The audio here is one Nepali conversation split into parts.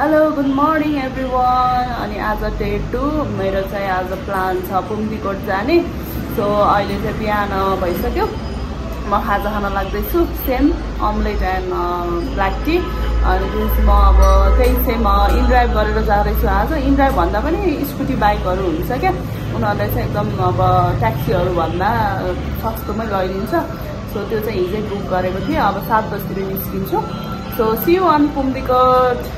Hello good morning everyone. अनि आज डे 2 मेरो चाहिँ आज प्लान छ पुम्दीकोट जाने। सो अहिले चाहिँ बिहान भइसक्यो, म खाजा खान लाग्दैछु, same omelette and black tea. अनि त्यसपछि म अब त्यही सेम इन ड्राइभ गरेर जाँदैछु। आज इन ड्राइभ भन्दा पनि स्कुटी बाइकहरू हुन्छ क्या, उनीहरूले चाहिँ एकदम अब ट्याक्सीहरू भन्दा सस्तोमै लैदिन्छ। सो त्यो चाहिँ हिजै बुक गरेको थिएँ, अब 7 बजीतिर निस्किन्छु। So see you on Pumdikot.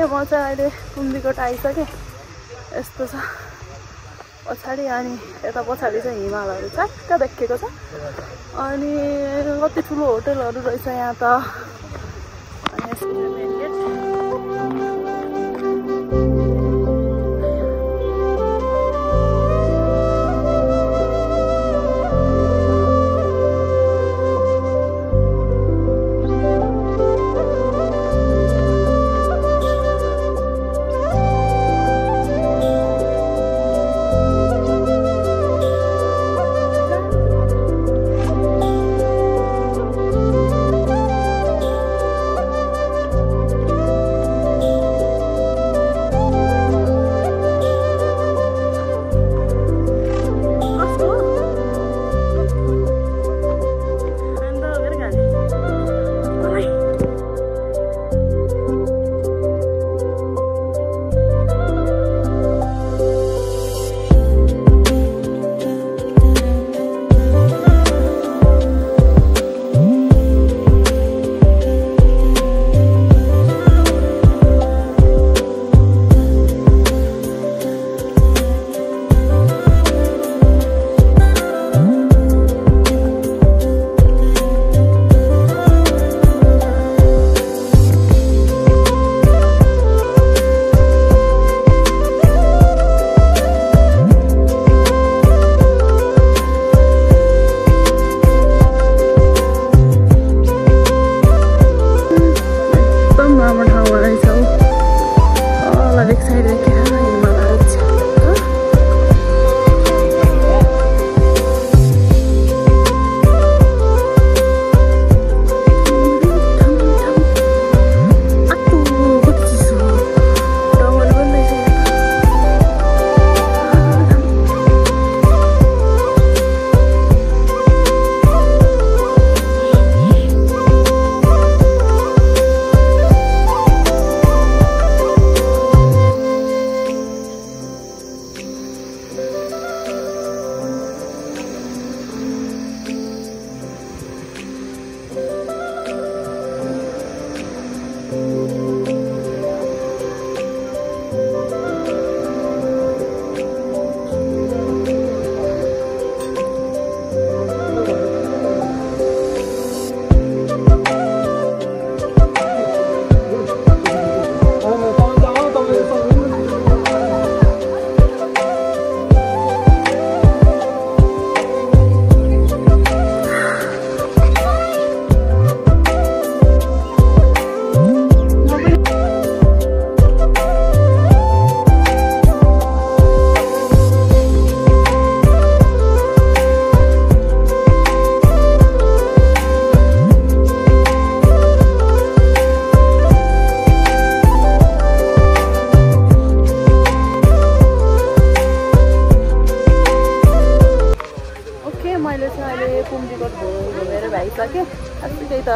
म चाहिँ अहिले पुम्दीकोट आइसकेँ। यस्तो छ पछाडि, अनि यता पछाडि चाहिँ हिमालहरू चक्क देखेको छ। अनि कति ठुलो होटलहरू रहेछ यहाँ त। अनि यसको चाहिँ मेन गेट।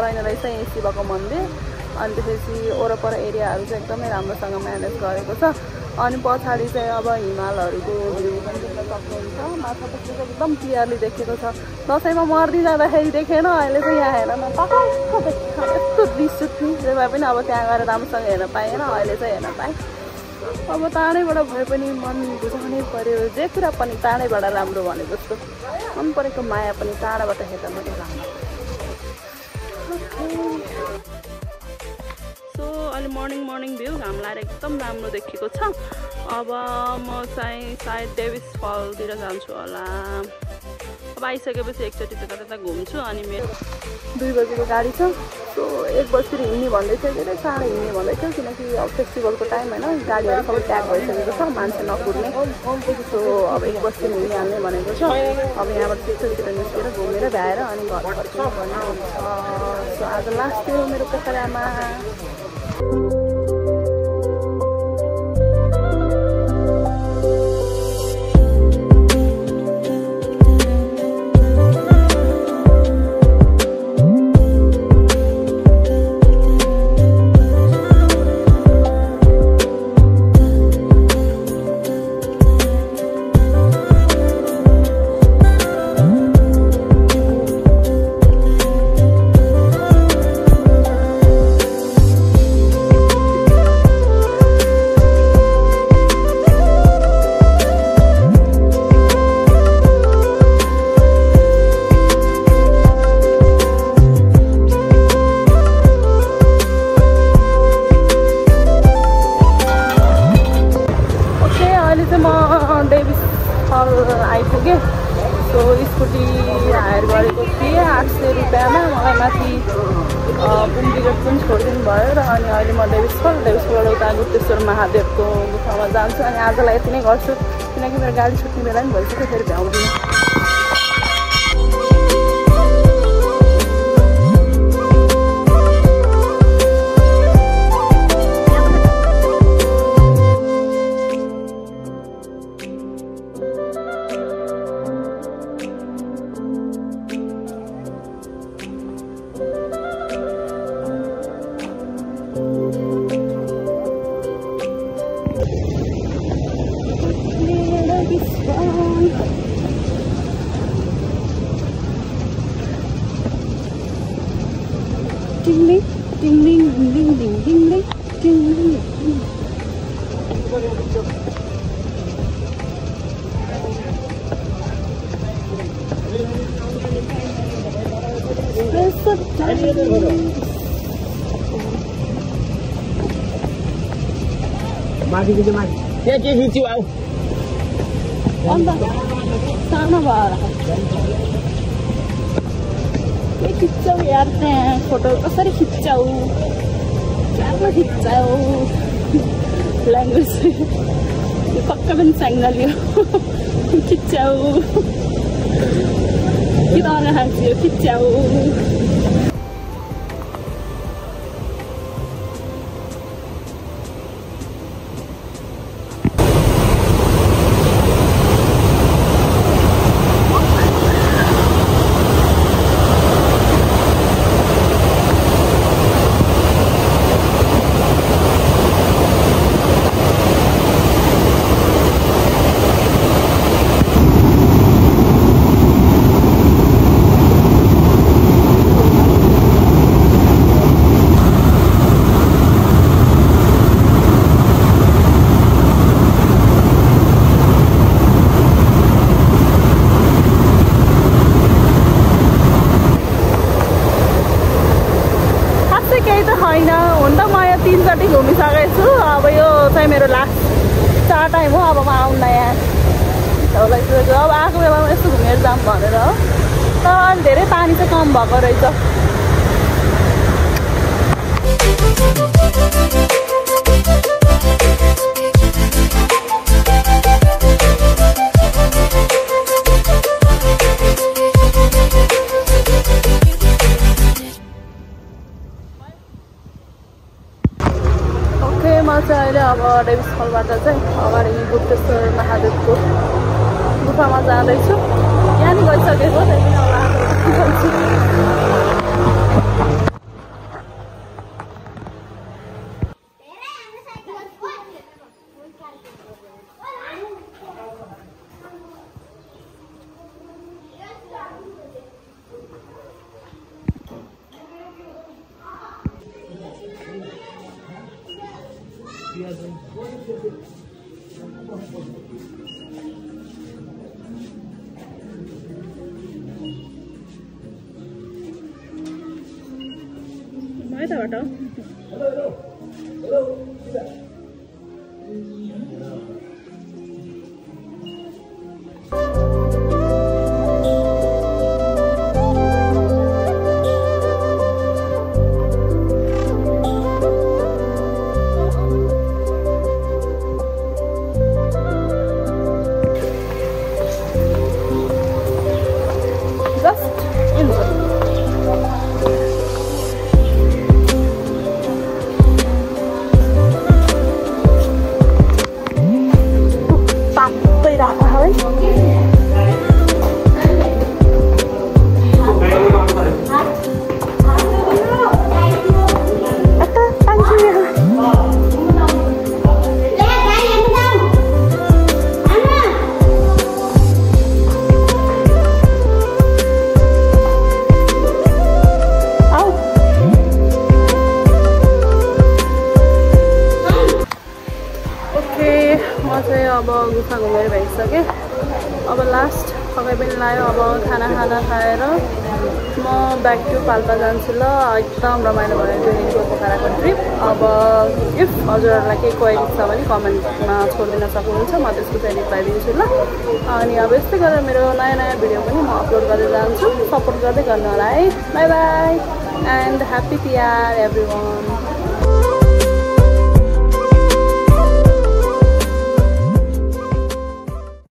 छैन रहेछ यही शिवको मन्दिर। अनि त्यसपछि वरपर एरियाहरू चाहिँ एकदमै राम्रोसँग म्यानेज गरेको छ। अनि पछाडि चाहिँ अब हिमालहरूको भ्यू पनि देख्न सक्नुहुन्छ। माथापट्टि चाहिँ एकदम क्लियरली देखेको छ। दसैँमा मर्दी जाँदाखेरि देखेन, अहिले चाहिँ यहाँ हेर्न यस्तो दृश्य थियो। त्यही भए पनि अब त्यहाँ गएर राम्रोसँग हेर्न पाएन, अहिले चाहिँ हेर्न पाएँ। अब टाढैबाट भए पनि मन बुझाउनै पर्यो, जे कुरा पनि टाढैबाट राम्रो भने जस्तो। मन परेको माया पनि टाढाबाट हेर्दा मात्रै राम्रो। सो अहिले मर्निङ भ्यू घाम लाएर एकदम राम्रो देखेको छ। अब म चाहिँ सायद डेभिस फलतिर जान्छु होला। अब आइसकेपछि एकचोटि त्यता घुम्छु। अनि मेरो 2 बजीको गाडी छ। सो 1 बजीतिर हिँड्ने भन्दै थियो, धेरै चाँडो हिँड्ने भन्दै थियो किनकि अब फेस्टिभलको टाइम होइन, गाडीहरू सबै प्याक भइसकेको छ, मान्छे नकुर्ने। सो अब 1 बजीतिर हिँडिहाल्ने भनेको छ। अब यहाँबाट एकचोटितिर निस्केर घुमेर भ्याएर अनि घर फर्किनु पर्ने हुन्छ। सो आज लास्ट थियो मेरो पोखरामा। आइपुगेँ। सो स्कुटी हायर गरेको थिएँ 800 रुपियाँमा। मलाई माथि पुम्दीगढ पनि छोडिदिनु भयो र अनि अहिले म डेभिसफलबाट उता गुप्तेश्वर महादेवको गुफामा जान्छु। अनि आजलाई यति नै गर्छु किनकि मेरो गाडी छुट्ने बेला पनि भइसक्यो, फेरि भ्याउँदिनँ। Ding ding ding ding ding ding ding ding ding. माथि के माथि त्यहाँ के खिच्यौ आऊ अन्त सानो भएर के खिच्छौ यार, त्यहाँ फोटो कसरी खिच्छौ, कहाँ खिच्छौ ल्याङ्ग्वेज यो पक्का पनि च्याङ्गल यो खिच्छौ कि त खान्छ यो खिच्छौ। घुमिसकेछु। अब यो चाहिँ मेरो लास्ट 4 टाइम हो। अब म आउन यहाँ छेउलाई अब आएको बेलामा यस्तो घुमेर जाऊँ भनेर हो। तर अहिले धेरै पानी चाहिँ कम भएको रहेछ। म चाहिँ अहिले अब डेभिसफलबाट चाहिँ अगाडि गुप्तेश्वर महादेवको गुफामा जाँदैछु। यहाँ नि गइसकेको, त्यही पनि अब यताबाट अब गुफा घुमेर भइसक्यो। अब लास्ट पकाइ पनि लाग्यो। अब खाना खाएर म ब्याक टु पाल्पा जान्छु ल। एकदम रमाइलो भयो त्यो दिनको पोखराको ट्रिप। अब इफ हजुरहरूलाई केही क्वेरी छ भने कमेन्टमा छोडिदिन सक्नुहुन्छ, म त्यसको चाहिँ रिप्लाई दिन्छु ल। अनि अब यस्तै गरेर मेरो नयाँ भिडियो पनि म अपलोड गर्दै जान्छु। सपोर्ट गर्दै गर्नु होला है। By by and happy Tihar everyone.